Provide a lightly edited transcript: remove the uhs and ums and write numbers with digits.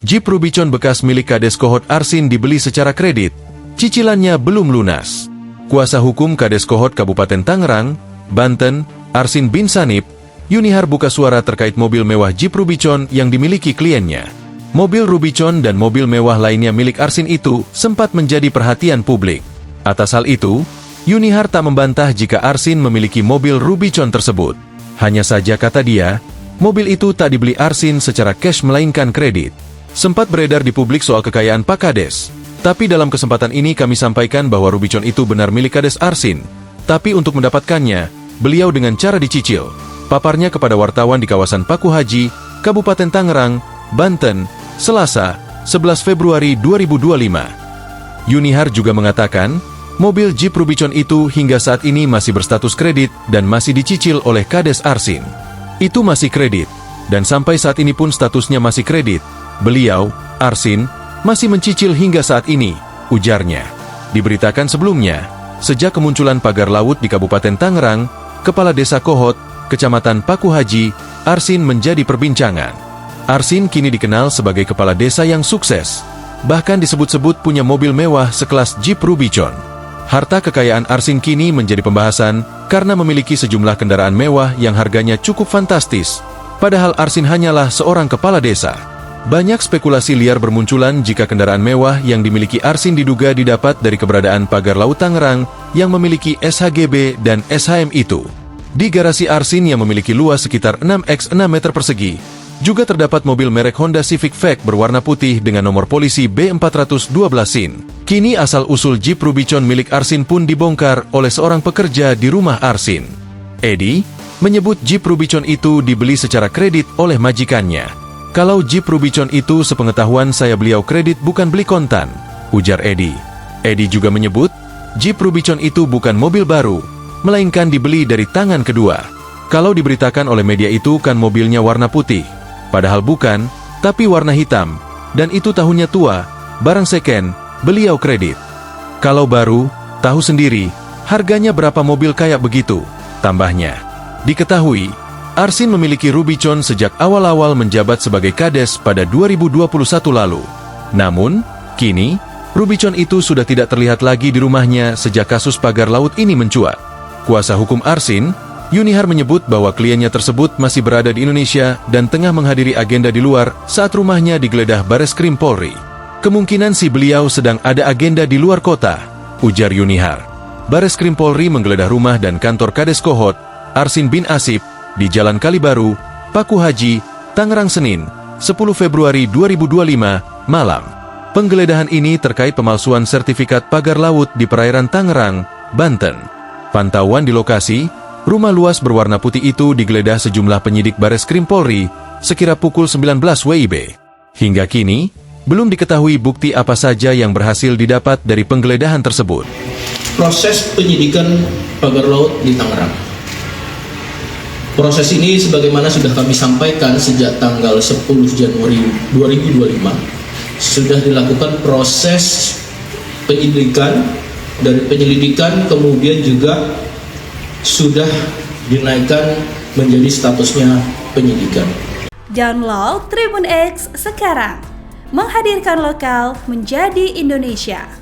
Jeep Rubicon bekas milik Kades Kohot Arsin dibeli secara kredit. Cicilannya belum lunas. Kuasa hukum Kades Kohot Kabupaten Tangerang, Banten, Arsin bin Sanip, Yunihar buka suara terkait mobil mewah Jeep Rubicon yang dimiliki kliennya. Mobil Rubicon dan mobil mewah lainnya milik Arsin itu sempat menjadi perhatian publik. Atas hal itu, Yunihar tak membantah jika Arsin memiliki mobil Rubicon tersebut. Hanya saja kata dia, mobil itu tak dibeli Arsin secara cash melainkan kredit. Sempat beredar di publik soal kekayaan Pak Kades. Tapi dalam kesempatan ini kami sampaikan bahwa Rubicon itu benar milik Kades Arsin. Tapi untuk mendapatkannya, beliau dengan cara dicicil. Paparnya kepada wartawan di kawasan Paku Haji, Kabupaten Tangerang, Banten, Selasa, 11 Februari 2025. Yunihar juga mengatakan, mobil Jeep Rubicon itu hingga saat ini masih berstatus kredit dan masih dicicil oleh Kades Arsin. Itu masih kredit, dan sampai saat ini pun statusnya masih kredit. Beliau, Arsin, masih mencicil hingga saat ini, ujarnya. Diberitakan sebelumnya, sejak kemunculan pagar laut di Kabupaten Tangerang, Kepala Desa Kohot, Kecamatan Paku Haji, Arsin menjadi perbincangan. Arsin kini dikenal sebagai kepala desa yang sukses. Bahkan disebut-sebut punya mobil mewah sekelas Jeep Rubicon. Harta kekayaan Arsin kini menjadi pembahasan karena memiliki sejumlah kendaraan mewah yang harganya cukup fantastis. Padahal Arsin hanyalah seorang kepala desa. Banyak spekulasi liar bermunculan jika kendaraan mewah yang dimiliki Arsin diduga didapat dari keberadaan pagar laut Tangerang yang memiliki SHGB dan SHM itu. Di garasi Arsin yang memiliki luas sekitar 6x6 meter persegi, juga terdapat mobil merek Honda Civic Vac berwarna putih dengan nomor polisi B412 SIN. Kini asal-usul Jeep Rubicon milik Arsin pun dibongkar oleh seorang pekerja di rumah Arsin. Edi menyebut Jeep Rubicon itu dibeli secara kredit oleh majikannya. Kalau Jeep Rubicon itu sepengetahuan saya beliau kredit bukan beli kontan, ujar Edi. Edi juga menyebut, Jeep Rubicon itu bukan mobil baru, melainkan dibeli dari tangan kedua. Kalau diberitakan oleh media itu kan mobilnya warna putih, padahal bukan, tapi warna hitam, dan itu tahunnya tua, barang second, beliau kredit. Kalau baru, tahu sendiri, harganya berapa mobil kayak begitu, tambahnya. Diketahui, Arsin memiliki Rubicon sejak awal-awal menjabat sebagai Kades pada 2021 lalu. Namun, kini, Rubicon itu sudah tidak terlihat lagi di rumahnya sejak kasus pagar laut ini mencuat. Kuasa hukum Arsin, Yunihar menyebut bahwa kliennya tersebut masih berada di Indonesia dan tengah menghadiri agenda di luar saat rumahnya digeledah Bareskrim Polri. Kemungkinan si beliau sedang ada agenda di luar kota, ujar Yunihar. Bareskrim Polri menggeledah rumah dan kantor Kades Kohot, Arsin bin Asip, di Jalan Kalibaru, Paku Haji, Tangerang Senin, 10 Februari 2025, malam. Penggeledahan ini terkait pemalsuan sertifikat pagar laut di perairan Tangerang, Banten. Pantauan di lokasi, rumah luas berwarna putih itu digeledah sejumlah penyidik Bareskrim Polri sekira pukul 19 WIB. Hingga kini, belum diketahui bukti apa saja yang berhasil didapat dari penggeledahan tersebut. Proses penyidikan pagar laut di Tangerang. Proses ini sebagaimana sudah kami sampaikan sejak tanggal 10 Januari 2025 sudah dilakukan proses penyidikan, dari penyelidikan kemudian juga sudah dinaikkan menjadi statusnya penyidikan. Download Tribun X sekarang, menghadirkan lokal menjadi Indonesia.